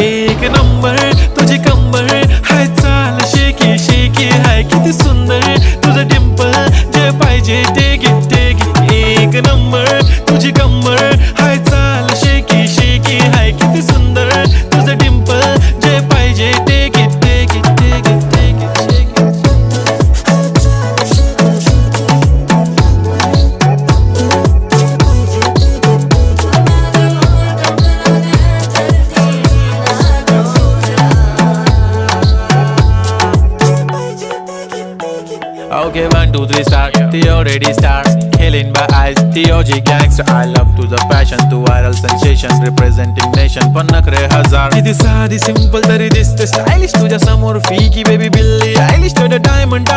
एक नंबर तुझी कंबर हाय चाल शेकी शेकी हाय किती सुंदर तुझं डिंपल जे पाहिजे ते घे एक नंबर तुझी कंबर हाय चाल शेकी शेकी हाय किती सुंदर तुझं डिंपल जे पाहिजे ते घे Okay, 1, 2, 3 start. The already start. Killing by eyes. The OG gangster. I love to the passion, to viral sensation, representing nation. पण नखरे हजार. किती साधी simple तरी दिसते stylish तुझ्या समोर फीकी baby बिल्ली. Stylish to the diamond.